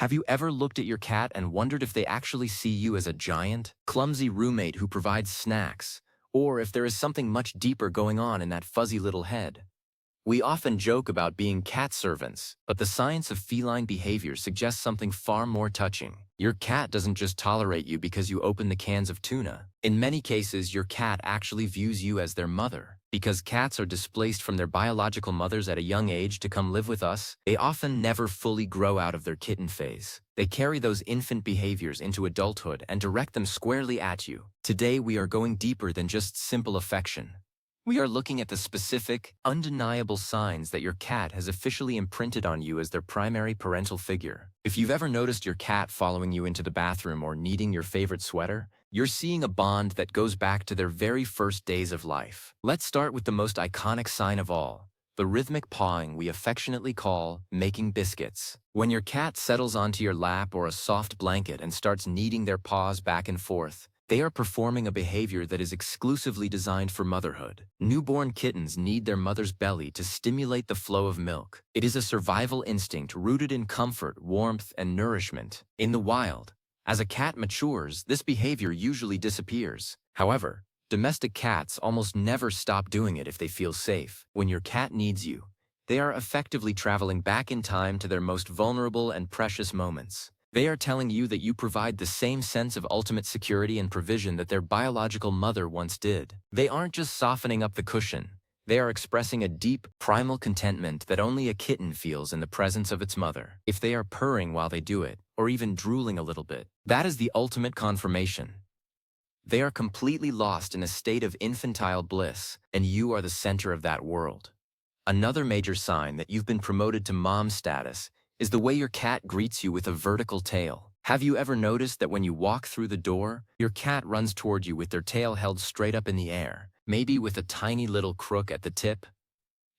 Have you ever looked at your cat and wondered if they actually see you as a giant, clumsy roommate who provides snacks, or if there is something much deeper going on in that fuzzy little head? We often joke about being cat servants, but the science of feline behavior suggests something far more touching. Your cat doesn't just tolerate you because you open the cans of tuna. In many cases, your cat actually views you as their mother. Because cats are displaced from their biological mothers at a young age to come live with us, they often never fully grow out of their kitten phase. They carry those infant behaviors into adulthood and direct them squarely at you. Today, we are going deeper than just simple affection. We are looking at the specific, undeniable signs that your cat has officially imprinted on you as their primary parental figure. If you've ever noticed your cat following you into the bathroom or kneading your favorite sweater, you're seeing a bond that goes back to their very first days of life. Let's start with the most iconic sign of all, the rhythmic pawing we affectionately call making biscuits. When your cat settles onto your lap or a soft blanket and starts kneading their paws back and forth, they are performing a behavior that is exclusively designed for motherhood. Newborn kittens need their mother's belly to stimulate the flow of milk. It is a survival instinct rooted in comfort, warmth, and nourishment. In the wild, as a cat matures, this behavior usually disappears. However, domestic cats almost never stop doing it if they feel safe. When your cat needs you, they are effectively traveling back in time to their most vulnerable and precious moments. They are telling you that you provide the same sense of ultimate security and provision that their biological mother once did. They aren't just softening up the cushion. They are expressing a deep, primal contentment that only a kitten feels in the presence of its mother. If they are purring while they do it, or even drooling a little bit, that is the ultimate confirmation. They are completely lost in a state of infantile bliss, and you are the center of that world. Another major sign that you've been promoted to mom status is the way your cat greets you with a vertical tail. Have you ever noticed that when you walk through the door, your cat runs toward you with their tail held straight up in the air, maybe with a tiny little crook at the tip?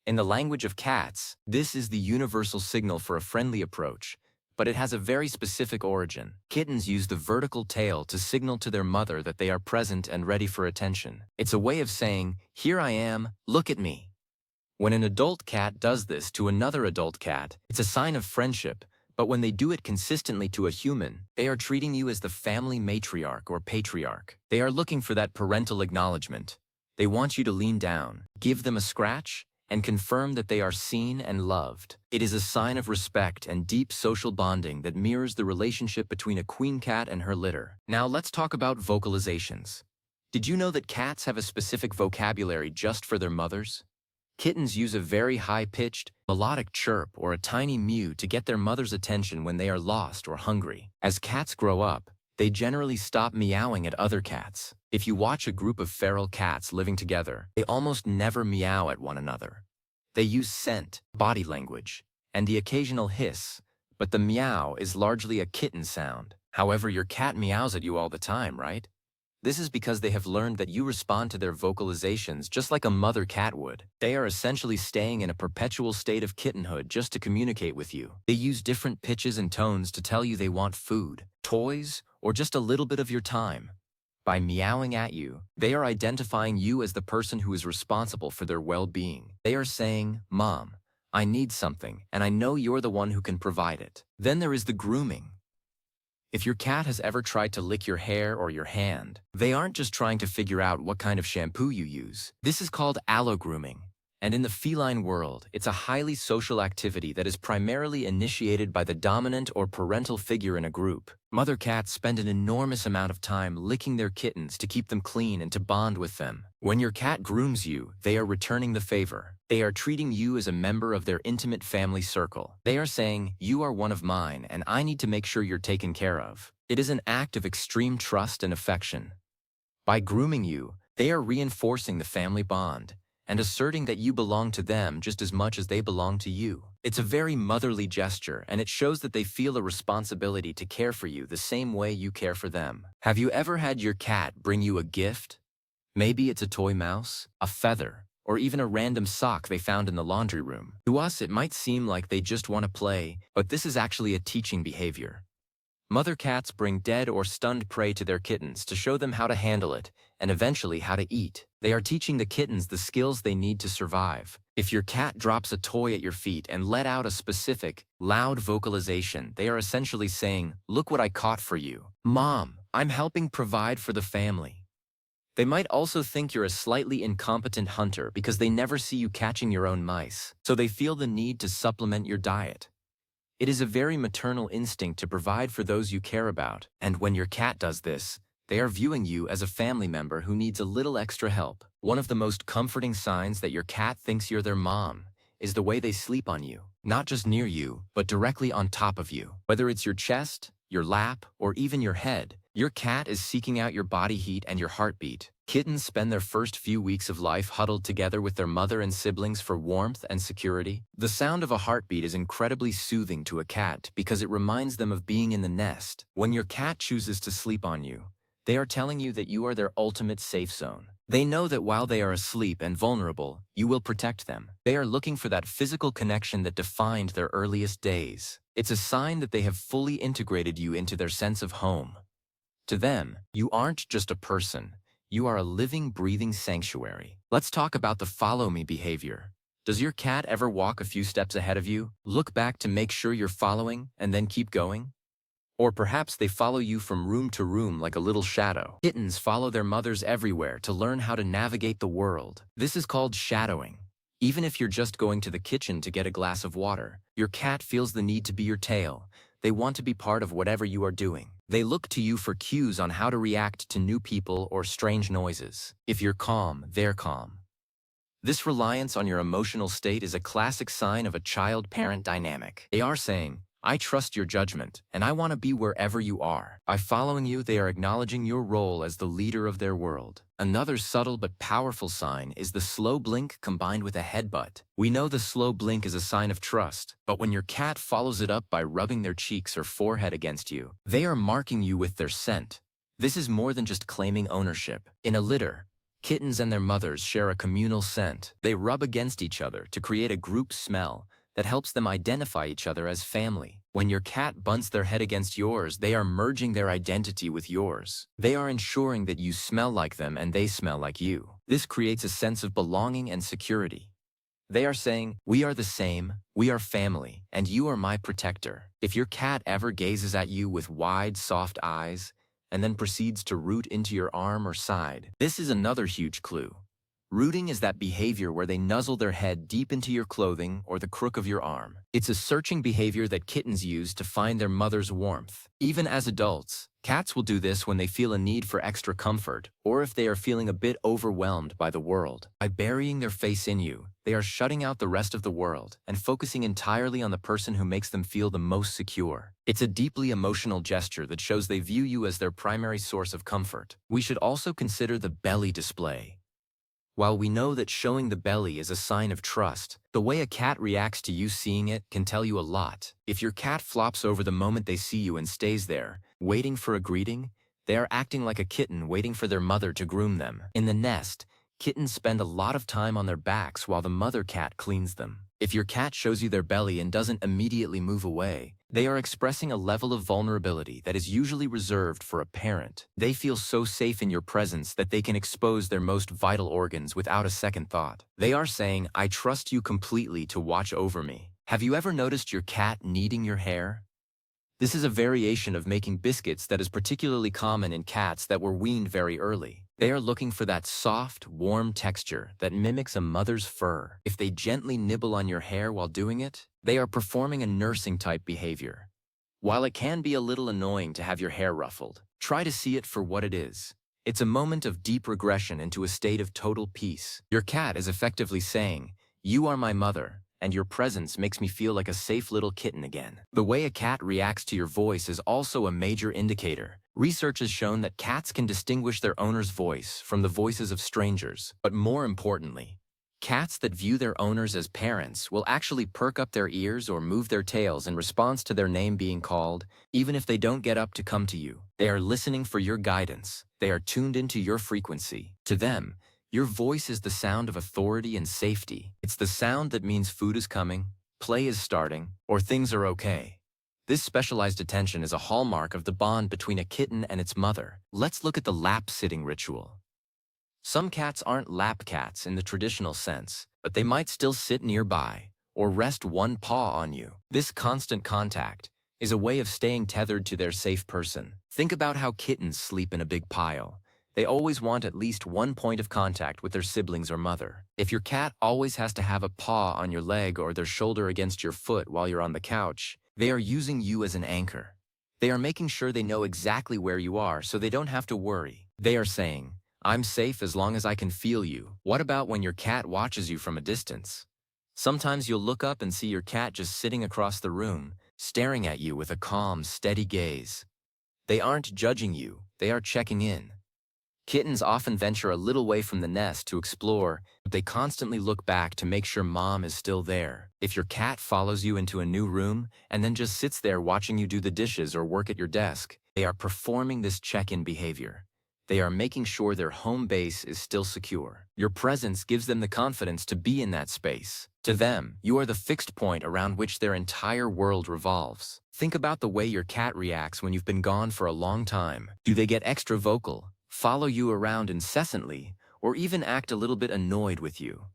In the language of cats, this is the universal signal for a friendly approach, but it has a very specific origin. Kittens use the vertical tail to signal to their mother that they are present and ready for attention. It's a way of saying, "Here I am, look at me." When an adult cat does this to another adult cat, it's a sign of friendship, but when they do it consistently to a human, they are treating you as the family matriarch or patriarch. They are looking for that parental acknowledgement. They want you to lean down, give them a scratch, and confirm that they are seen and loved. It is a sign of respect and deep social bonding that mirrors the relationship between a queen cat and her litter. Now let's talk about vocalizations. Did you know that cats have a specific vocabulary just for their mothers? Kittens use a very high-pitched, melodic chirp or a tiny mew to get their mother's attention when they are lost or hungry. As cats grow up, they generally stop meowing at other cats. If you watch a group of feral cats living together, they almost never meow at one another. They use scent, body language, and the occasional hiss, but the meow is largely a kitten sound. However, your cat meows at you all the time, right? This is because they have learned that you respond to their vocalizations just like a mother cat would. They are essentially staying in a perpetual state of kittenhood just to communicate with you. They use different pitches and tones to tell you they want food, toys, or just a little bit of your time. By meowing at you, they are identifying you as the person who is responsible for their well-being. They are saying, "Mom, I need something, and I know you're the one who can provide it." Then there is the grooming. If your cat has ever tried to lick your hair or your hand, they aren't just trying to figure out what kind of shampoo you use. This is called allo-grooming. And in the feline world, it's a highly social activity that is primarily initiated by the dominant or parental figure in a group. Mother cats spend an enormous amount of time licking their kittens to keep them clean and to bond with them. When your cat grooms you, they are returning the favor. They are treating you as a member of their intimate family circle. They are saying, "You are one of mine, and I need to make sure you're taken care of." It is an act of extreme trust and affection. By grooming you, they are reinforcing the family bond and asserting that you belong to them just as much as they belong to you. It's a very motherly gesture, and it shows that they feel a responsibility to care for you the same way you care for them. Have you ever had your cat bring you a gift? Maybe it's a toy mouse, a feather, or even a random sock they found in the laundry room. To us, it might seem like they just want to play, but this is actually a teaching behavior. Mother cats bring dead or stunned prey to their kittens to show them how to handle it and eventually how to eat. They are teaching the kittens the skills they need to survive. If your cat drops a toy at your feet and let out a specific, loud vocalization, they are essentially saying, "Look what I caught for you. Mom, I'm helping provide for the family." They might also think you're a slightly incompetent hunter because they never see you catching your own mice, so they feel the need to supplement your diet. It is a very maternal instinct to provide for those you care about, and when your cat does this, they are viewing you as a family member who needs a little extra help. One of the most comforting signs that your cat thinks you're their mom is the way they sleep on you, not just near you, but directly on top of you. Whether it's your chest, your lap, or even your head, your cat is seeking out your body heat and your heartbeat. Kittens spend their first few weeks of life huddled together with their mother and siblings for warmth and security. The sound of a heartbeat is incredibly soothing to a cat because it reminds them of being in the nest. When your cat chooses to sleep on you, they are telling you that you are their ultimate safe zone. They know that while they are asleep and vulnerable, you will protect them. They are looking for that physical connection that defined their earliest days. It's a sign that they have fully integrated you into their sense of home. To them, you aren't just a person. You are a living, breathing sanctuary. Let's talk about the follow me behavior. Does your cat ever walk a few steps ahead of you, look back to make sure you're following, and then keep going? Or perhaps they follow you from room to room like a little shadow. Kittens follow their mothers everywhere to learn how to navigate the world. This is called shadowing. Even if you're just going to the kitchen to get a glass of water, your cat feels the need to be your tail. They want to be part of whatever you are doing. They look to you for cues on how to react to new people or strange noises. If you're calm, they're calm. This reliance on your emotional state is a classic sign of a child-parent dynamic. They are saying, "I trust your judgment, and I want to be wherever you are." By following you, they are acknowledging your role as the leader of their world. Another subtle but powerful sign is the slow blink combined with a headbutt. We know the slow blink is a sign of trust, but when your cat follows it up by rubbing their cheeks or forehead against you, they are marking you with their scent. This is more than just claiming ownership. In a litter, kittens and their mothers share a communal scent. They rub against each other to create a group smell that helps them identify each other as family. When your cat bunts their head against yours, they are merging their identity with yours. They are ensuring that you smell like them and they smell like you. This creates a sense of belonging and security. They are saying, "We are the same, we are family, and you are my protector." If your cat ever gazes at you with wide, soft eyes, and then proceeds to root into your arm or side, this is another huge clue. Rooting is that behavior where they nuzzle their head deep into your clothing or the crook of your arm. It's a searching behavior that kittens use to find their mother's warmth. Even as adults, cats will do this when they feel a need for extra comfort or if they are feeling a bit overwhelmed by the world. By burying their face in you, they are shutting out the rest of the world and focusing entirely on the person who makes them feel the most secure. It's a deeply emotional gesture that shows they view you as their primary source of comfort. We should also consider the belly display. While we know that showing the belly is a sign of trust, the way a cat reacts to you seeing it can tell you a lot. If your cat flops over the moment they see you and stays there, waiting for a greeting, they are acting like a kitten waiting for their mother to groom them. In the nest, kittens spend a lot of time on their backs while the mother cat cleans them. If your cat shows you their belly and doesn't immediately move away, they are expressing a level of vulnerability that is usually reserved for a parent. They feel so safe in your presence that they can expose their most vital organs without a second thought. They are saying, "I trust you completely to watch over me." Have you ever noticed your cat kneading your hair? This is a variation of making biscuits that is particularly common in cats that were weaned very early. They are looking for that soft, warm texture that mimics a mother's fur. If they gently nibble on your hair while doing it, they are performing a nursing-type behavior. While it can be a little annoying to have your hair ruffled, try to see it for what it is. It's a moment of deep regression into a state of total peace. Your cat is effectively saying, "You are my mother, and your presence makes me feel like a safe little kitten again." The way a cat reacts to your voice is also a major indicator. Research has shown that cats can distinguish their owner's voice from the voices of strangers. But more importantly, cats that view their owners as parents will actually perk up their ears or move their tails in response to their name being called, even if they don't get up to come to you. They are listening for your guidance. They are tuned into your frequency. To them, your voice is the sound of authority and safety. It's the sound that means food is coming, play is starting, or things are okay. This specialized attention is a hallmark of the bond between a kitten and its mother. Let's look at the lap-sitting ritual. Some cats aren't lap cats in the traditional sense, but they might still sit nearby or rest one paw on you. This constant contact is a way of staying tethered to their safe person. Think about how kittens sleep in a big pile. They always want at least one point of contact with their siblings or mother. If your cat always has to have a paw on your leg or their shoulder against your foot while you're on the couch, they are using you as an anchor. They are making sure they know exactly where you are so they don't have to worry. They are saying, "I'm safe as long as I can feel you." What about when your cat watches you from a distance? Sometimes you'll look up and see your cat just sitting across the room, staring at you with a calm, steady gaze. They aren't judging you, they are checking in. Kittens often venture a little way from the nest to explore, but they constantly look back to make sure mom is still there. If your cat follows you into a new room and then just sits there watching you do the dishes or work at your desk, they are performing this check-in behavior. They are making sure their home base is still secure. Your presence gives them the confidence to be in that space. To them, you are the fixed point around which their entire world revolves. Think about the way your cat reacts when you've been gone for a long time. Do they get extra vocal, follow you around incessantly, or even act a little bit annoyed with you?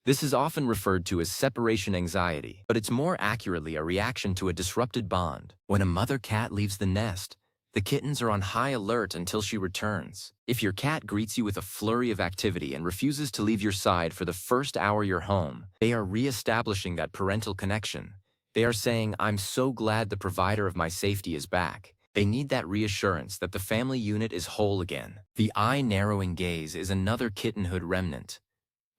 This is often referred to as separation anxiety, but it's more accurately a reaction to a disrupted bond. When a mother cat leaves the nest, the kittens are on high alert until she returns. If your cat greets you with a flurry of activity and refuses to leave your side for the first hour you're home, they are re-establishing that parental connection. They are saying, "I'm so glad the provider of my safety is back." They need that reassurance that the family unit is whole again. The eye-narrowing gaze is another kittenhood remnant.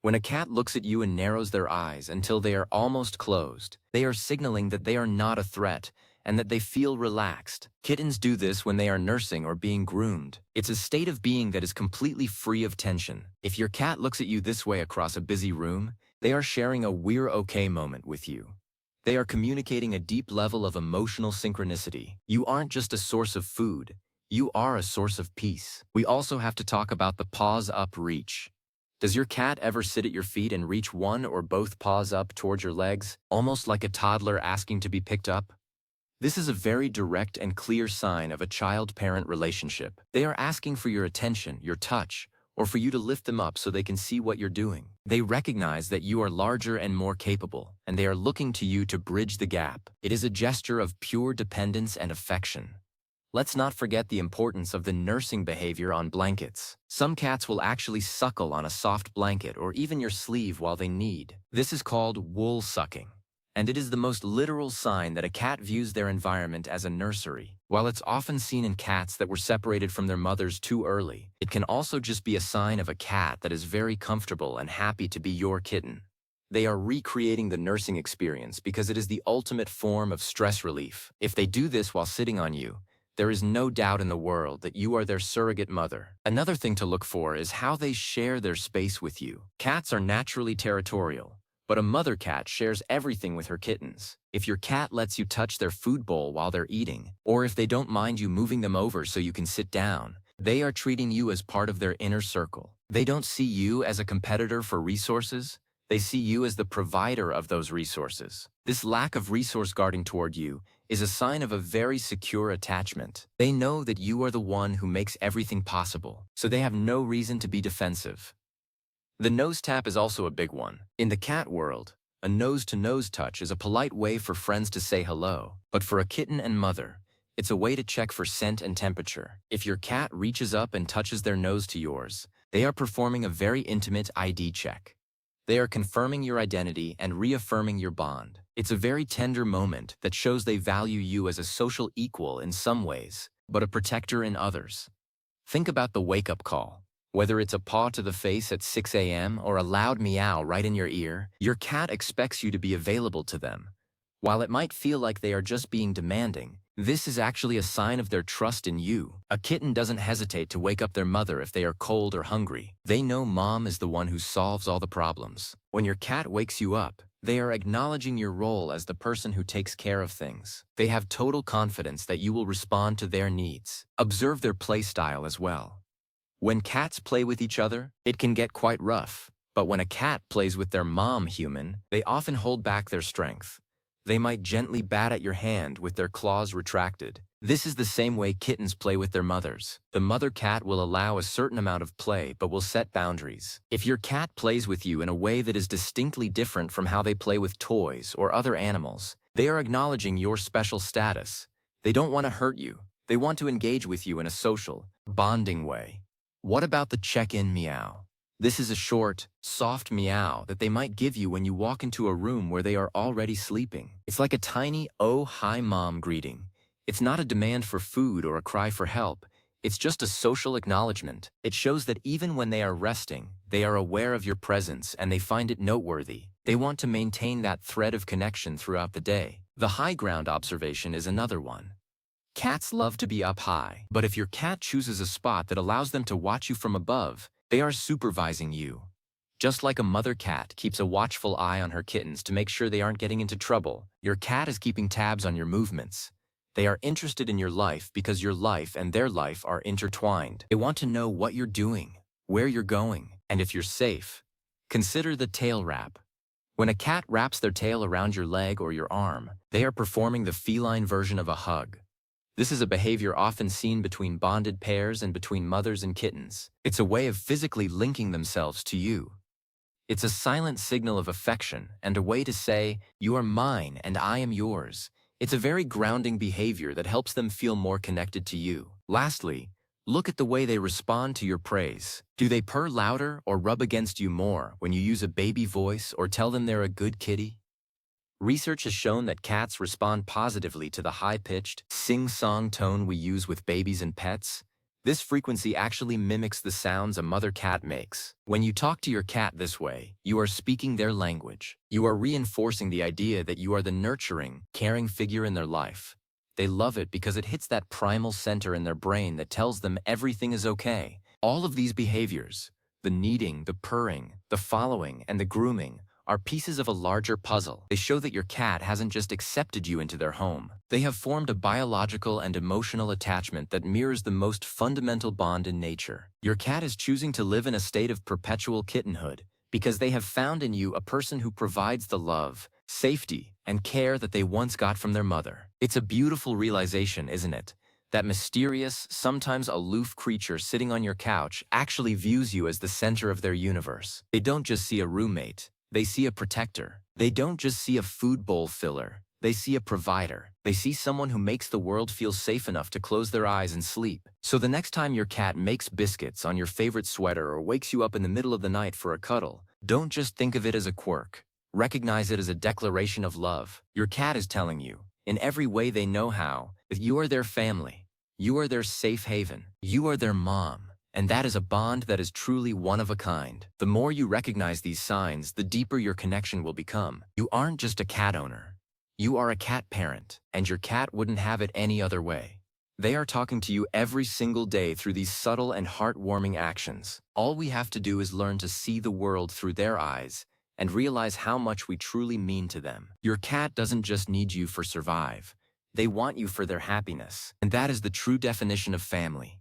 When a cat looks at you and narrows their eyes until they are almost closed, they are signaling that they are not a threat and that they feel relaxed. Kittens do this when they are nursing or being groomed. It's a state of being that is completely free of tension. If your cat looks at you this way across a busy room, they are sharing a "we're okay" moment with you. They are communicating a deep level of emotional synchronicity. You aren't just a source of food, you are a source of peace. We also have to talk about the paws up reach. Does your cat ever sit at your feet and reach one or both paws up towards your legs, almost like a toddler asking to be picked up? This is a very direct and clear sign of a child-parent relationship. They are asking for your attention, your touch, or for you to lift them up so they can see what you're doing. They recognize that you are larger and more capable, and they are looking to you to bridge the gap. It is a gesture of pure dependence and affection. Let's not forget the importance of the nursing behavior on blankets. Some cats will actually suckle on a soft blanket or even your sleeve while they need. This is called wool sucking, and it is the most literal sign that a cat views their environment as a nursery. While it's often seen in cats that were separated from their mothers too early, it can also just be a sign of a cat that is very comfortable and happy to be your kitten. They are recreating the nursing experience because it is the ultimate form of stress relief. If they do this while sitting on you, there is no doubt in the world that you are their surrogate mother. Another thing to look for is how they share their space with you. Cats are naturally territorial, but a mother cat shares everything with her kittens. If your cat lets you touch their food bowl while they're eating, or if they don't mind you moving them over so you can sit down, they are treating you as part of their inner circle. They don't see you as a competitor for resources. They see you as the provider of those resources. This lack of resource guarding toward you is a sign of a very secure attachment. They know that you are the one who makes everything possible, so they have no reason to be defensive. The nose tap is also a big one. In the cat world, a nose-to-nose touch is a polite way for friends to say hello, but for a kitten and mother, it's a way to check for scent and temperature. If your cat reaches up and touches their nose to yours, they are performing a very intimate ID check. They are confirming your identity and reaffirming your bond. It's a very tender moment that shows they value you as a social equal in some ways, but a protector in others. Think about the wake-up call. Whether it's a paw to the face at 6 a.m. or a loud meow right in your ear, your cat expects you to be available to them. While it might feel like they are just being demanding, this is actually a sign of their trust in you. A kitten doesn't hesitate to wake up their mother if they are cold or hungry. They know mom is the one who solves all the problems. When your cat wakes you up, they are acknowledging your role as the person who takes care of things. They have total confidence that you will respond to their needs. Observe their play style as well. When cats play with each other, it can get quite rough. But when a cat plays with their mom human, they often hold back their strength. They might gently bat at your hand with their claws retracted. This is the same way kittens play with their mothers. The mother cat will allow a certain amount of play but will set boundaries. If your cat plays with you in a way that is distinctly different from how they play with toys or other animals, they are acknowledging your special status. They don't want to hurt you. They want to engage with you in a social, bonding way. What about the check-in meow? This is a short, soft meow that they might give you when you walk into a room where they are already sleeping. It's like a tiny, "Oh, hi, mom" greeting. It's not a demand for food or a cry for help. It's just a social acknowledgement. It shows that even when they are resting, they are aware of your presence and they find it noteworthy. They want to maintain that thread of connection throughout the day. The high ground observation is another one. Cats love to be up high, but if your cat chooses a spot that allows them to watch you from above, they are supervising you. Just like a mother cat keeps a watchful eye on her kittens to make sure they aren't getting into trouble, your cat is keeping tabs on your movements. They are interested in your life because your life and their life are intertwined. They want to know what you're doing, where you're going, and if you're safe. Consider the tail wrap. When a cat wraps their tail around your leg or your arm, they are performing the feline version of a hug. This is a behavior often seen between bonded pairs and between mothers and kittens. It's a way of physically linking themselves to you. It's a silent signal of affection and a way to say, "You are mine and I am yours." It's a very grounding behavior that helps them feel more connected to you. Lastly, look at the way they respond to your praise. Do they purr louder or rub against you more when you use a baby voice or tell them they're a good kitty? Research has shown that cats respond positively to the high-pitched, sing-song tone we use with babies and pets. This frequency actually mimics the sounds a mother cat makes. When you talk to your cat this way, you are speaking their language. You are reinforcing the idea that you are the nurturing, caring figure in their life. They love it because it hits that primal center in their brain that tells them everything is okay. All of these behaviors, the kneading, the purring, the following, and the grooming, are pieces of a larger puzzle. They show that your cat hasn't just accepted you into their home. They have formed a biological and emotional attachment that mirrors the most fundamental bond in nature. Your cat is choosing to live in a state of perpetual kittenhood because they have found in you a person who provides the love, safety, and care that they once got from their mother. It's a beautiful realization, isn't it? That mysterious, sometimes aloof creature sitting on your couch actually views you as the center of their universe. They don't just see a roommate. They see a protector. They don't just see a food bowl filler. They see a provider. They see someone who makes the world feel safe enough to close their eyes and sleep. So the next time your cat makes biscuits on your favorite sweater or wakes you up in the middle of the night for a cuddle, don't just think of it as a quirk. Recognize it as a declaration of love. Your cat is telling you, in every way they know how, that you are their family. You are their safe haven. You are their mom. And that is a bond that is truly one of a kind. The more you recognize these signs, the deeper your connection will become. You aren't just a cat owner. You are a cat parent, and your cat wouldn't have it any other way. They are talking to you every single day through these subtle and heartwarming actions. All we have to do is learn to see the world through their eyes and realize how much we truly mean to them. Your cat doesn't just need you for survive. They want you for their happiness, and that is the true definition of family.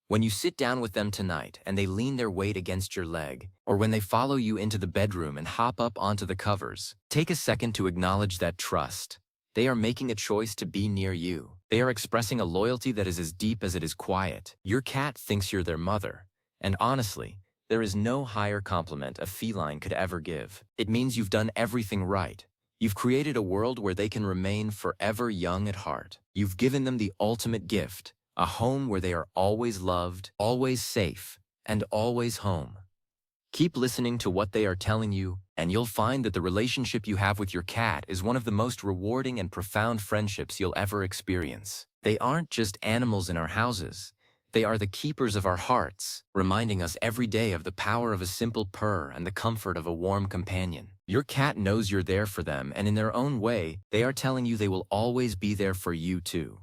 When you sit down with them tonight and they lean their weight against your leg, or when they follow you into the bedroom and hop up onto the covers, take a second to acknowledge that trust. They are making a choice to be near you. They are expressing a loyalty that is as deep as it is quiet. Your cat thinks you're their mother, and honestly, there is no higher compliment a feline could ever give. It means you've done everything right. You've created a world where they can remain forever young at heart. You've given them the ultimate gift. A home where they are always loved, always safe, and always home. Keep listening to what they are telling you, and you'll find that the relationship you have with your cat is one of the most rewarding and profound friendships you'll ever experience. They aren't just animals in our houses. They are the keepers of our hearts, reminding us every day of the power of a simple purr and the comfort of a warm companion. Your cat knows you're there for them, and in their own way, they are telling you they will always be there for you too.